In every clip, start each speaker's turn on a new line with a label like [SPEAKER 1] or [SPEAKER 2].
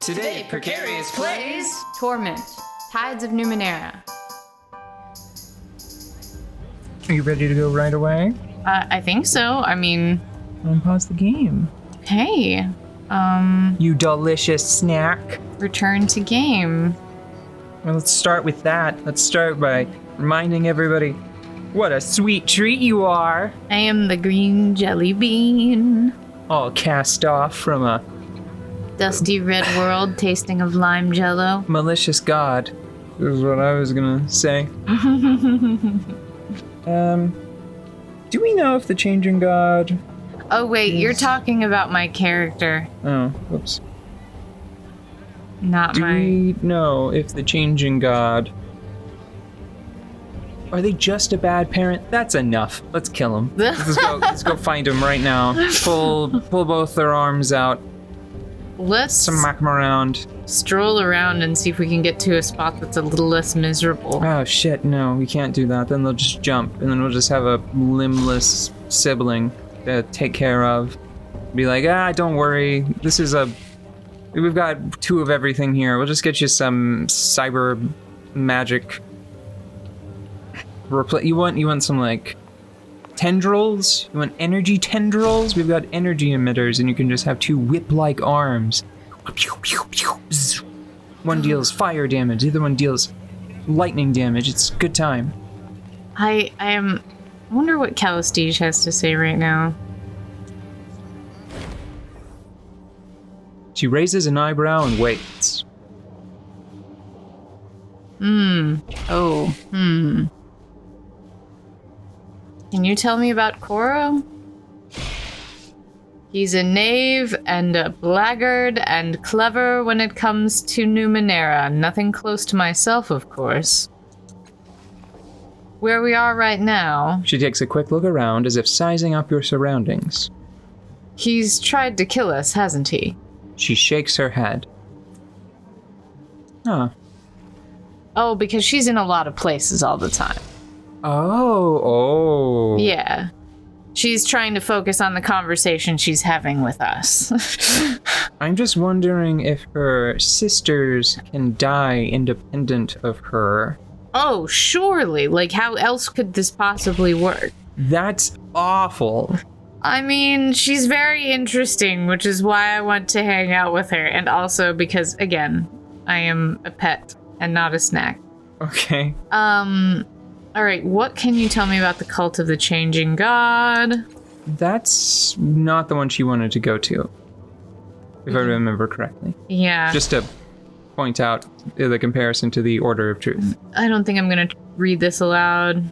[SPEAKER 1] Today, Precarious plays
[SPEAKER 2] Torment, Tides of Numenera.
[SPEAKER 3] Are you ready to go right away?
[SPEAKER 2] I think so. I mean...
[SPEAKER 3] Don't pause the game.
[SPEAKER 2] Hey,
[SPEAKER 3] You delicious snack.
[SPEAKER 2] return to game.
[SPEAKER 3] Well, let's start with that. Let's start by reminding everybody what a sweet treat you are.
[SPEAKER 2] I am the green jelly bean.
[SPEAKER 3] All cast off from a
[SPEAKER 2] Dusty red world tasting of lime jello.
[SPEAKER 3] malicious god. This is what I was gonna say. Do we know if the changing god...
[SPEAKER 2] Oh wait, you're talking about my character,
[SPEAKER 3] Oh, whoops.
[SPEAKER 2] not
[SPEAKER 3] Do
[SPEAKER 2] my...
[SPEAKER 3] we know if the changing god... Are they just a bad parent? That's enough. Let's kill them. Let's go find them right now. Pull both their arms out.
[SPEAKER 2] Let's
[SPEAKER 3] Smack them around.
[SPEAKER 2] stroll around and see if we can get to a spot that's a little less miserable.
[SPEAKER 3] Oh shit, no, we can't do that. Then they'll just jump, and then we'll just have a limbless sibling to take care of. Be like, don't worry. We've got 2 of everything here. We'll just get you some cyber magic. You want some like tendrils? You want energy tendrils? We've got energy emitters, and you can just have 2 whip-like arms. One deals fire damage, the other one deals lightning damage. It's a good time.
[SPEAKER 2] I wonder what Calestige has to say right now.
[SPEAKER 3] She raises an eyebrow and waits.
[SPEAKER 2] Can you tell me about Koro? He's a knave and a blackguard and clever when it comes to Numenera. Nothing close to myself, of course. Where we are right now,
[SPEAKER 3] She takes a quick look around as if sizing up your surroundings.
[SPEAKER 2] he's tried to kill us, hasn't he?
[SPEAKER 3] She shakes her head. Huh.
[SPEAKER 2] Oh, because she's in a lot of places all the time.
[SPEAKER 3] Oh.
[SPEAKER 2] Yeah. She's trying to focus on the conversation she's having with us.
[SPEAKER 3] I'm just wondering if her sisters can die independent of her.
[SPEAKER 2] Oh, surely. Like, how else could this possibly work?
[SPEAKER 3] That's awful.
[SPEAKER 2] I mean, she's very interesting, which is why I want to hang out with her. And also because, again, I am a pet and not a snack.
[SPEAKER 3] Okay.
[SPEAKER 2] Alright, what can you tell me about the cult of the changing god?
[SPEAKER 3] That's not the one she wanted to go to, if I remember correctly.
[SPEAKER 2] Yeah.
[SPEAKER 3] Just to point out the comparison to the Order of Truth.
[SPEAKER 2] I don't think I'm gonna read this aloud.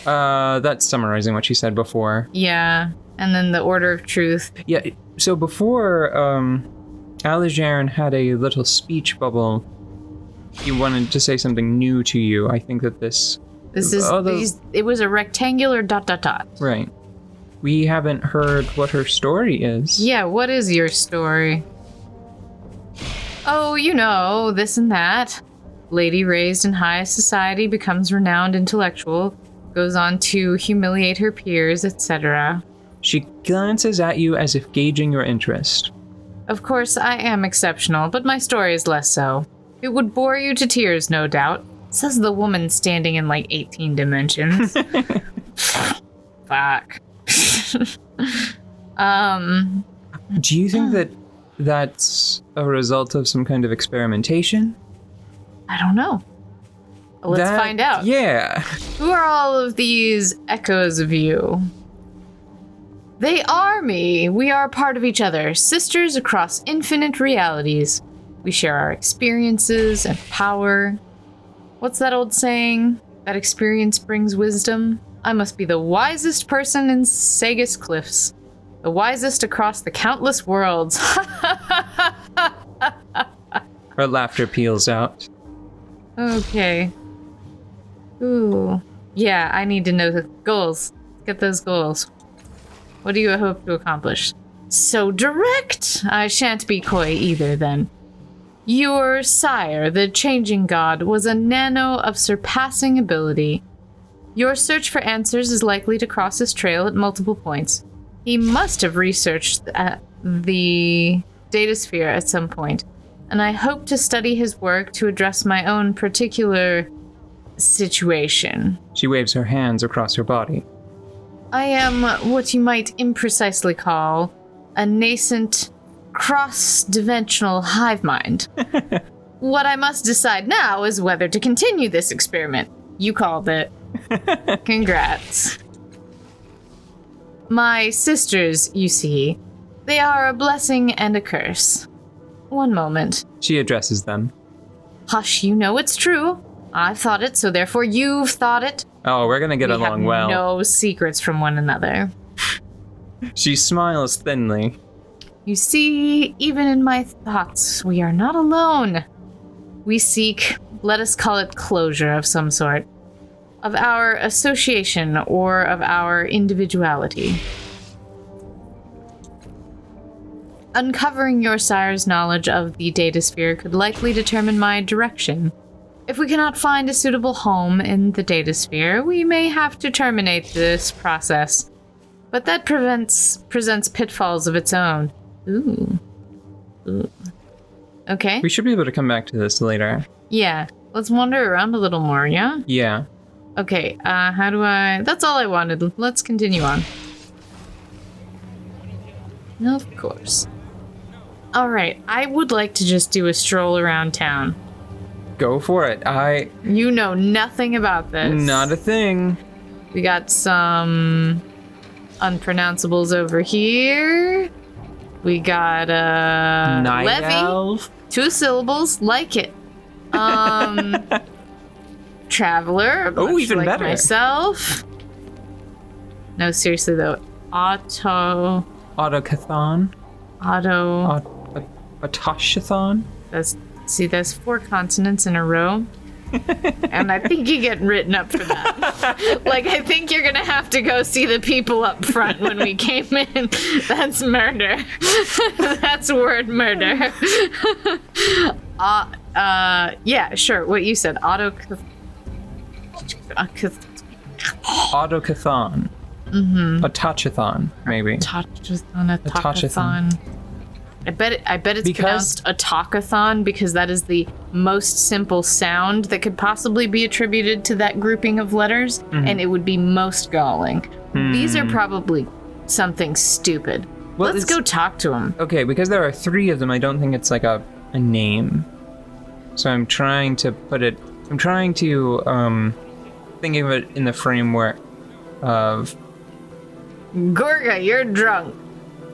[SPEAKER 3] That's summarizing what she said before.
[SPEAKER 2] Yeah. And then the Order of Truth.
[SPEAKER 3] Yeah, so before, Alijaran had a little speech bubble. He wanted to say something new to you. I think that this
[SPEAKER 2] is, it was a rectangular ...
[SPEAKER 3] Right. We haven't heard what her story is.
[SPEAKER 2] Yeah, what is your story? Oh, you know, this and that. Lady raised in high society becomes renowned intellectual, goes on to humiliate her peers, etc.
[SPEAKER 3] She glances at you as if gauging your interest.
[SPEAKER 2] Of course, I am exceptional, but my story is less so. It would bore you to tears, no doubt, says the woman standing in like 18 dimensions. Fuck.
[SPEAKER 3] Do you think that that's a result of some kind of experimentation?
[SPEAKER 2] I don't know. Let's find out.
[SPEAKER 3] Yeah.
[SPEAKER 2] Who are all of these echoes of you? They are me. We are part of each other, sisters across infinite realities. We share our experiences and power. What's that old saying? That experience brings wisdom? I must be the wisest person in Sagus Cliffs. The wisest across the countless worlds.
[SPEAKER 3] Her laughter peels out.
[SPEAKER 2] Okay. Ooh. Yeah, I need to know the goals. Get those goals. What do you hope to accomplish? So direct! I shan't be coy either, then. Your sire, the changing god, was a nano of surpassing ability. Your search for answers is likely to cross his trail at multiple points. He must have researched the datasphere at some point, and I hope to study his work to address my own particular situation.
[SPEAKER 3] She waves her hands across her body.
[SPEAKER 2] I am what you might imprecisely call a nascent cross-dimensional hive mind. What I must decide now is whether to continue this experiment. You called it. Congrats. My sisters, you see, they are a blessing and a curse. One moment.
[SPEAKER 3] She addresses them.
[SPEAKER 2] Hush, you know it's true. I've thought it, so therefore you've thought it.
[SPEAKER 3] Oh, we're gonna get
[SPEAKER 2] We
[SPEAKER 3] along
[SPEAKER 2] have
[SPEAKER 3] well.
[SPEAKER 2] no secrets from one another.
[SPEAKER 3] She smiles thinly.
[SPEAKER 2] You see, even in my thoughts, we are not alone. We seek, let us call it closure of some sort, of our association or of our individuality. Uncovering your sire's knowledge of the datasphere could likely determine my direction. If we cannot find a suitable home in the datasphere, we may have to terminate this process. But that presents pitfalls of its own. Ooh. Okay.
[SPEAKER 3] We should be able to come back to this later.
[SPEAKER 2] Yeah. Let's wander around a little more, yeah?
[SPEAKER 3] Yeah.
[SPEAKER 2] Okay, how do I... That's all I wanted. Let's continue on. Of course. Alright, I would like to just do a stroll around town.
[SPEAKER 3] Go for it.
[SPEAKER 2] You know nothing about this.
[SPEAKER 3] Not a thing.
[SPEAKER 2] We got some unpronounceables over here. We got
[SPEAKER 3] Night
[SPEAKER 2] levy.
[SPEAKER 3] elf.
[SPEAKER 2] 2 syllables, like it. Traveler.
[SPEAKER 3] Oh,
[SPEAKER 2] much
[SPEAKER 3] even
[SPEAKER 2] like
[SPEAKER 3] better.
[SPEAKER 2] Myself. No, seriously though.
[SPEAKER 3] Autocathon. Autoshathon.
[SPEAKER 2] There's 4 consonants in a row. And I think you get written up for that. Like, I think you're gonna have to go see the people up front when we came in. That's murder. That's word murder. Yeah, sure. What you said.
[SPEAKER 3] Autocathon.
[SPEAKER 2] Mm-hmm.
[SPEAKER 3] Autochathon, maybe.
[SPEAKER 2] Autochathon. I bet it's pronounced autocathon because that is the most simple sound that could possibly be attributed to that grouping of letters, and it would be most galling. These are probably something stupid.
[SPEAKER 3] Well,
[SPEAKER 2] Let's go talk to them.
[SPEAKER 3] Okay, because there are 3 of them, I don't think it's like a name. So I'm trying to think of it in the framework of...
[SPEAKER 2] Gorga, you're drunk.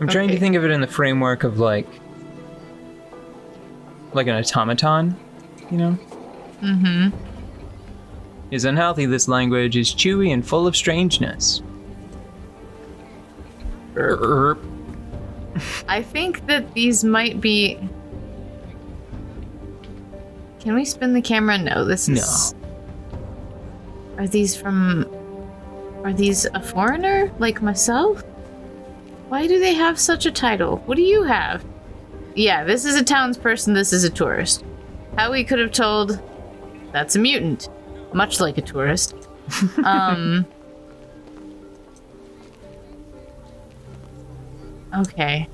[SPEAKER 3] I'm trying to think of it in the framework of like an automaton, you know? Mm-hmm. Is unhealthy, this language is chewy and full of strangeness.
[SPEAKER 2] I think that these might be... Can we spin the camera? No, this is...
[SPEAKER 3] No.
[SPEAKER 2] Are these a foreigner? Like myself? Why do they have such a title? What do you have? Yeah, this is a townsperson, this is a tourist. How we could have told... That's a mutant. Much like a tourist. Okay.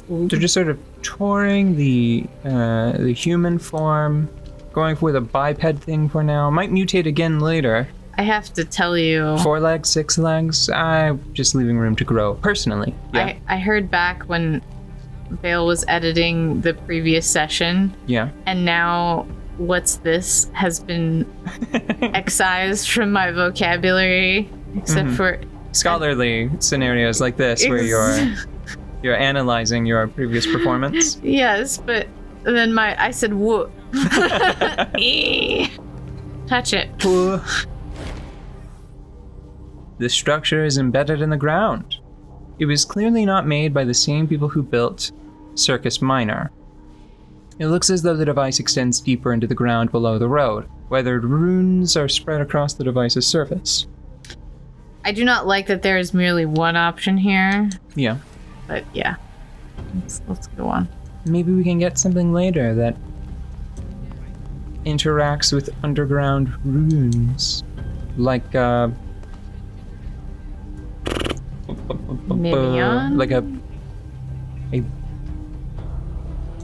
[SPEAKER 3] They're just sort of touring the human form, going for the biped thing for now. Might mutate again later.
[SPEAKER 2] I have to tell you...
[SPEAKER 3] 4 legs, 6 legs. I'm just leaving room to grow, personally. Yeah.
[SPEAKER 2] I heard back when Vale was editing the previous session.
[SPEAKER 3] Yeah.
[SPEAKER 2] And now, what's this has been excised from my vocabulary, except for...
[SPEAKER 3] Scholarly scenarios like this, where you're analyzing your previous performance.
[SPEAKER 2] Yes, but then I said, whoop. Touch it.
[SPEAKER 3] The structure is embedded in the ground. It was clearly not made by the same people who built Circus Minor. It looks as though the device extends deeper into the ground below the road. Weathered runes are spread across the device's surface.
[SPEAKER 2] I do not like that there is merely one option here.
[SPEAKER 3] Yeah.
[SPEAKER 2] But yeah, let's go on.
[SPEAKER 3] Maybe we can get something later that interacts with underground runes. Like,
[SPEAKER 2] Mimeon?
[SPEAKER 3] like a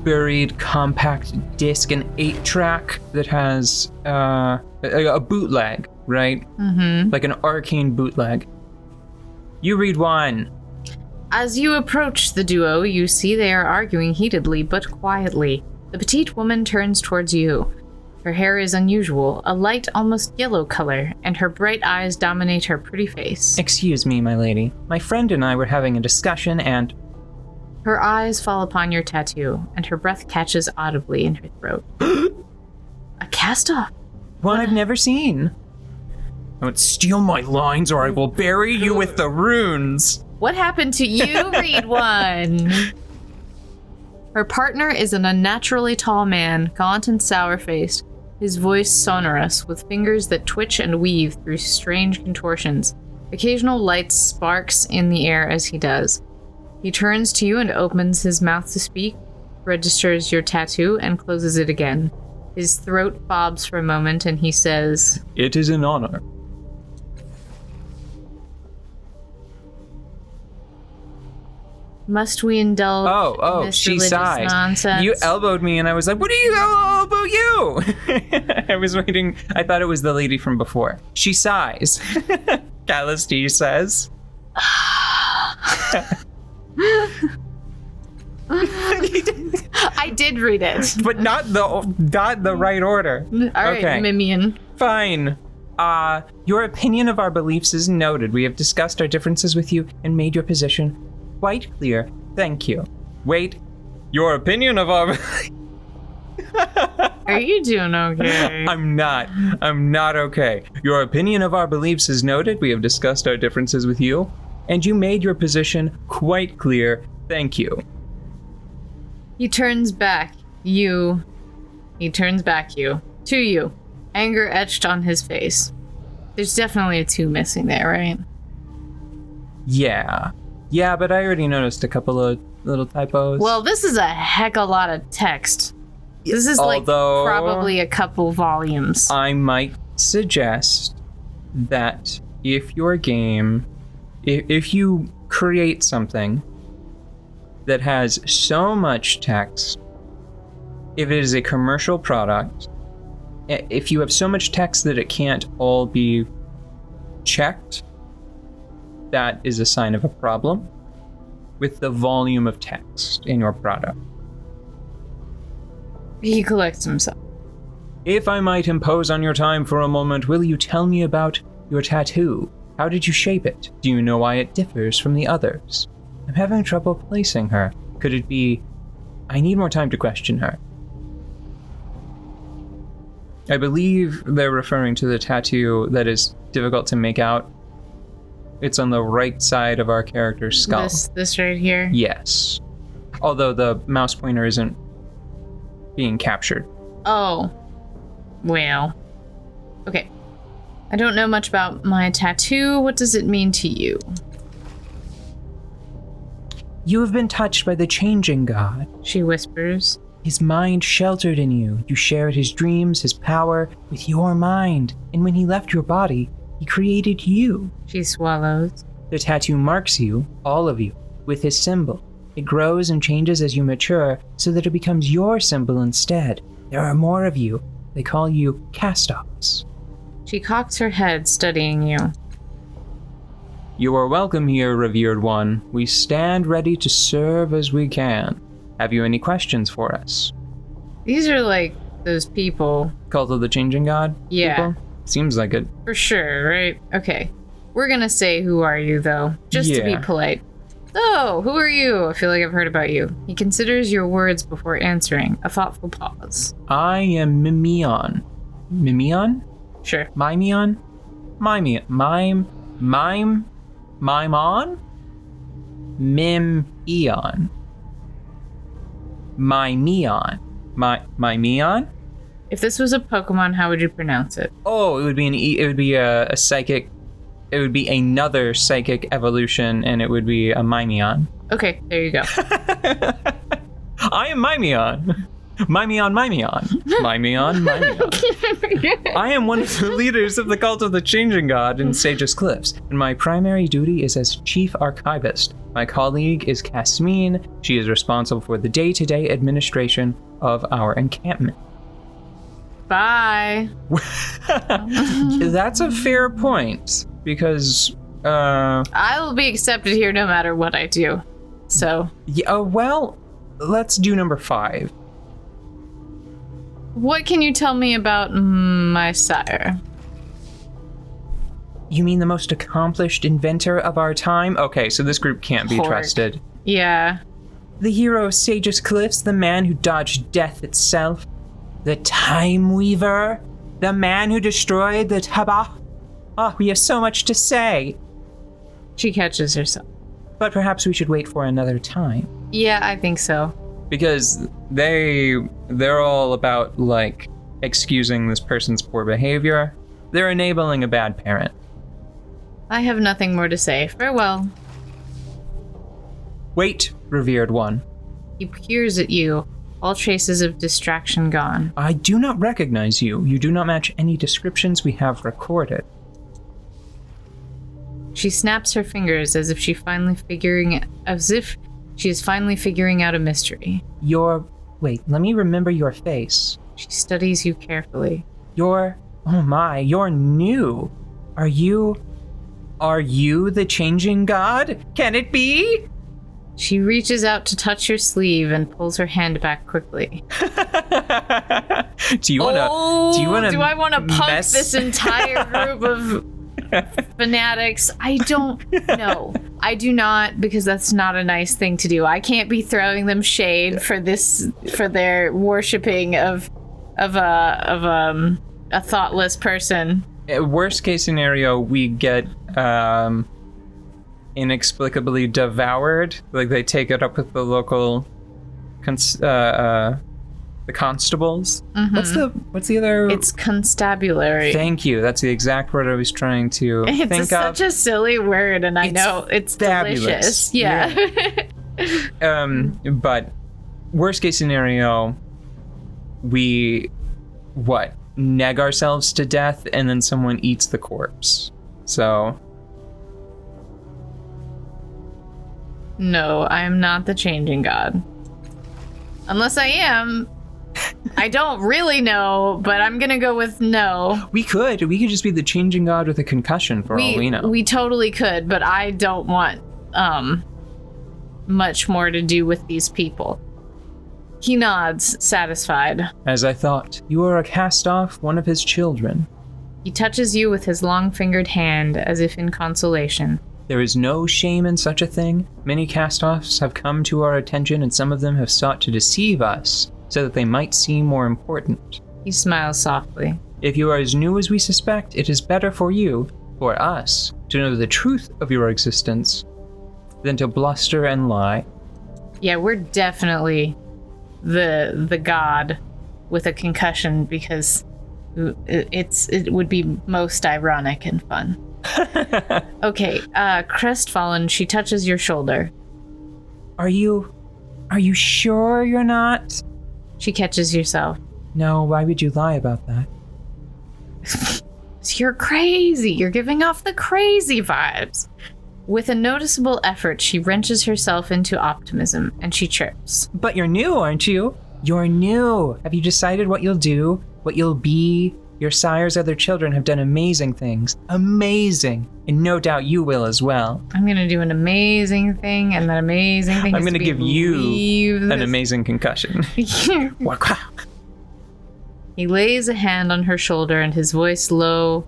[SPEAKER 3] buried compact disc, an 8-track that has a bootleg, right?
[SPEAKER 2] Mm-hmm.
[SPEAKER 3] Like an arcane bootleg. You read one.
[SPEAKER 2] As you approach the duo, you see they are arguing heatedly but quietly. The petite woman turns towards you. Her hair is unusual, a light, almost yellow color, and her bright eyes dominate her pretty face.
[SPEAKER 3] Excuse me, my lady. My friend and I were having a discussion and...
[SPEAKER 2] Her eyes fall upon your tattoo, and her breath catches audibly in her throat. A cast-off?
[SPEAKER 3] One I've never seen. Don't steal my lines or I will bury you with the runes.
[SPEAKER 2] What happened to you, Read One? Her partner is an unnaturally tall man, gaunt and sour-faced, his voice sonorous, with fingers that twitch and weave through strange contortions. Occasional light sparks in the air as he does. He turns to you and opens his mouth to speak, registers your tattoo, and closes it again. His throat bobs for a moment, and he says,
[SPEAKER 3] It is an honor.
[SPEAKER 2] Must we indulge in this
[SPEAKER 3] she
[SPEAKER 2] religious
[SPEAKER 3] sighed.
[SPEAKER 2] nonsense?
[SPEAKER 3] You elbowed me and I was like, what do you elbow you? I was waiting. I thought it was the lady from before. She sighs. Calisty says.
[SPEAKER 2] I did read it.
[SPEAKER 3] But not the right order.
[SPEAKER 2] All right,
[SPEAKER 3] okay.
[SPEAKER 2] Mimian.
[SPEAKER 3] Fine. Your opinion of our beliefs is noted. We have discussed our differences with you and made your position quite clear. Thank you. Wait. Your opinion of our...
[SPEAKER 2] Are you doing okay?
[SPEAKER 3] I'm not okay. Your opinion of our beliefs is noted. We have discussed our differences with you, and you made your position quite clear. Thank you.
[SPEAKER 2] He turns back to you. Anger etched on his face. There's definitely a 2 missing there, right?
[SPEAKER 3] Yeah, but I already noticed a couple of little typos.
[SPEAKER 2] Well, this is a heck of a lot of text. This is probably a couple volumes.
[SPEAKER 3] I might suggest that if your game, if you create something that has so much text, if it is a commercial product, if you have so much text that it can't all be checked, that is a sign of a problem with the volume of text in your product.
[SPEAKER 2] He collects himself.
[SPEAKER 3] If I might impose on your time for a moment, will you tell me about your tattoo? How did you shape it? Do you know why it differs from the others? I'm having trouble placing her. Could it be... I need more time to question her. I believe they're referring to the tattoo that is difficult to make out. It's on the right side of our character's skull.
[SPEAKER 2] This right here?
[SPEAKER 3] Yes. Although the mouse pointer isn't being captured.
[SPEAKER 2] Oh. Well. Okay. I don't know much about my tattoo. What does it mean to you?
[SPEAKER 3] You have been touched by the changing god.
[SPEAKER 2] She whispers.
[SPEAKER 3] His mind sheltered in you. You shared his dreams, his power, with your mind. And when he left your body, he created you.
[SPEAKER 2] She swallows.
[SPEAKER 3] The tattoo marks you, all of you, with his symbol. It grows and changes as you mature, so that it becomes your symbol instead. There are more of you. They call you cast-offs.
[SPEAKER 2] She cocks her head, studying you.
[SPEAKER 3] You are welcome here, revered one. We stand ready to serve as we can. Have you any questions for us?
[SPEAKER 2] These are like those people.
[SPEAKER 3] Cult of the Changing God?
[SPEAKER 2] Yeah.
[SPEAKER 3] People? Seems like it.
[SPEAKER 2] For sure, right? Okay. We're gonna say, who are you, though? Just to be polite. Oh, who are you? I feel like I've heard about you. He considers your words before answering. A thoughtful pause.
[SPEAKER 3] I am Mimion. Mimion?
[SPEAKER 2] Sure.
[SPEAKER 3] Mimion? Mime? Mimon? Mim-eon. Mimion. Mimion?
[SPEAKER 2] If this was a Pokemon, how would you pronounce it?
[SPEAKER 3] Oh, it would be it would be a psychic. It would be another psychic evolution, and it would be a Mimion.
[SPEAKER 2] Okay, there you go.
[SPEAKER 3] I am Mimion. Mind me on. Mind me on. I am one of the leaders of the cult of the Changing God in Sage's Cliffs, and my primary duty is as chief archivist. My colleague is Casmine. She is responsible for the day-to-day administration of our encampment.
[SPEAKER 2] Bye.
[SPEAKER 3] That's a fair point, because
[SPEAKER 2] I will be accepted here no matter what I do. So.
[SPEAKER 3] Yeah, well, let's do number 5.
[SPEAKER 2] What can you tell me about my sire?
[SPEAKER 3] You mean the most accomplished inventor of our time? Okay, so this group can't be trusted.
[SPEAKER 2] Yeah.
[SPEAKER 3] The hero of Sage's Cliffs, the man who dodged death itself, the Time Weaver, the man who destroyed the Tabah. Oh, we have so much to say.
[SPEAKER 2] She catches herself.
[SPEAKER 3] But perhaps we should wait for another time.
[SPEAKER 2] Yeah, I think so.
[SPEAKER 3] Because they're all about, like, excusing this person's poor behavior. They're enabling a bad parent.
[SPEAKER 2] I have nothing more to say. Farewell.
[SPEAKER 3] Wait, revered one.
[SPEAKER 2] He peers at you, all traces of distraction gone.
[SPEAKER 3] I do not recognize you. You do not match any descriptions we have recorded.
[SPEAKER 2] She snaps her fingers as if she is finally figuring out a mystery.
[SPEAKER 3] Wait, let me remember your face.
[SPEAKER 2] She studies you carefully.
[SPEAKER 3] You're new. Are you the Changing God? Can it be?
[SPEAKER 2] She reaches out to touch your sleeve and pulls her hand back quickly.
[SPEAKER 3] Do I
[SPEAKER 2] want to punk this entire group of fanatics? I don't know. I do not, because that's not a nice thing to do. I can't be throwing them shade for their worshipping of a thoughtless person.
[SPEAKER 3] Worst case scenario, we get inexplicably devoured. Like, they take it up with the local the constables.
[SPEAKER 2] Mm-hmm.
[SPEAKER 3] What's the other?
[SPEAKER 2] It's constabulary.
[SPEAKER 3] Thank you. That's the exact word I was trying to think of.
[SPEAKER 2] It's such a silly word, and I know it's
[SPEAKER 3] fabulous.
[SPEAKER 2] Delicious. Yeah.
[SPEAKER 3] But worst case scenario, we neg ourselves to death, and then someone eats the corpse. So.
[SPEAKER 2] No, I am not the Changing God. Unless I am. I don't really know, but I'm gonna go with no.
[SPEAKER 3] We could just be the Changing God with a concussion for all we know.
[SPEAKER 2] We totally could, but I don't want much more to do with these people. He nods, satisfied.
[SPEAKER 3] As I thought, you are a cast-off, one of his children.
[SPEAKER 2] He touches you with his long-fingered hand, as if in consolation.
[SPEAKER 3] There is no shame in such a thing. Many cast-offs have come to our attention, and some of them have sought to deceive us, so that they might seem more important.
[SPEAKER 2] He smiles softly.
[SPEAKER 3] If you are as new as we suspect, it is better for you, for us, to know the truth of your existence, than to bluster and lie.
[SPEAKER 2] Yeah, we're definitely the god with a concussion, because it would be most ironic and fun. Okay, crestfallen, she touches your shoulder.
[SPEAKER 3] Are you sure you're not?
[SPEAKER 2] She catches yourself.
[SPEAKER 3] No, why would you lie about that?
[SPEAKER 2] You're crazy. You're giving off the crazy vibes. With a noticeable effort, she wrenches herself into optimism, and she chirps.
[SPEAKER 3] But you're new, aren't you? You're new. Have you decided what you'll do? What you'll be? Your sire's other children have done amazing things. Amazing. And no doubt you will as well.
[SPEAKER 2] I'm going to do an amazing thing, and that amazing thing
[SPEAKER 3] I'm going to give you an amazing concussion.
[SPEAKER 2] He lays a hand on her shoulder, and his voice low,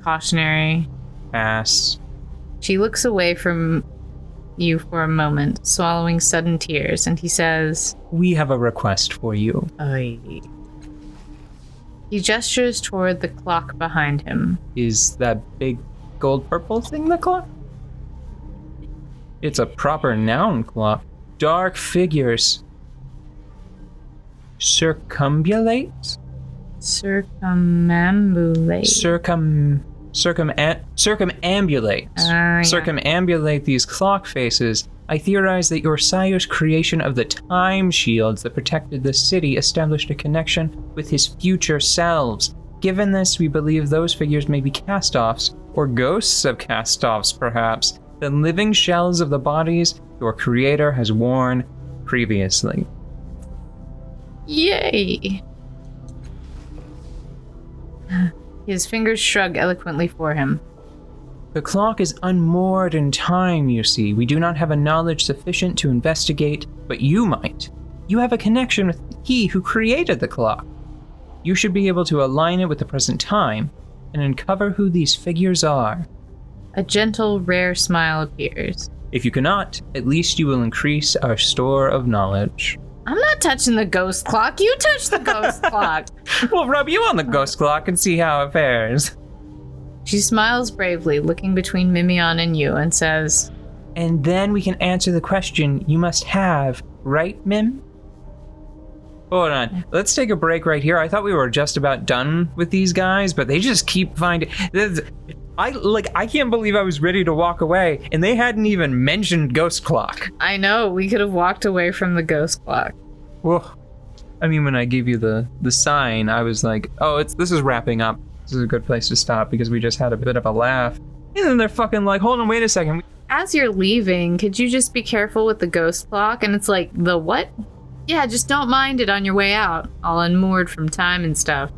[SPEAKER 2] cautionary.
[SPEAKER 3] Pass.
[SPEAKER 2] She looks away from you for a moment, swallowing sudden tears, and he says,
[SPEAKER 3] We have a request for you.
[SPEAKER 2] Aye. He gestures toward the clock behind him.
[SPEAKER 3] Is that big gold purple thing the clock? It's a proper noun clock. Dark figures. Circumambulate?
[SPEAKER 2] Circumambulate.
[SPEAKER 3] Circumambulate. Circumambulate these clock faces I theorize that your sire's creation of the time shields that protected the city established a connection with his future selves. Given this, we believe those figures may be cast-offs, or ghosts of cast-offs perhaps, the living shells of the bodies your creator has worn previously.
[SPEAKER 2] Yay! His fingers shrug eloquently for him.
[SPEAKER 3] The clock is unmoored in time, you see. We do not have a knowledge sufficient to investigate, but you might. You have a connection with he who created the clock. You should be able to align it with the present time and uncover who these figures are.
[SPEAKER 2] A gentle, rare smile appears.
[SPEAKER 3] If you cannot, at least you will increase our store of knowledge.
[SPEAKER 2] I'm not touching the ghost clock. You touch the ghost clock.
[SPEAKER 3] We'll rub you on the ghost clock and see how it fares.
[SPEAKER 2] She smiles bravely, looking between Mimion and you, and says,
[SPEAKER 3] And then we can answer the question you must have, right, Mim? Hold on. Let's take a break right here. I thought we were just about done with these guys, but they just keep finding... I can't believe I was ready to walk away, and they hadn't even mentioned Ghost Clock.
[SPEAKER 2] I know, we could have walked away from the ghost clock.
[SPEAKER 3] Well, I mean, when I gave you the sign, I was like, oh, this is wrapping up. This is a good place to stop because we just had a bit of a laugh. And then they're fucking like, hold on, wait a second.
[SPEAKER 2] As you're leaving, could you just be careful with the ghost clock? And it's like, the what? Yeah, just don't mind it on your way out, all unmoored from time and stuff.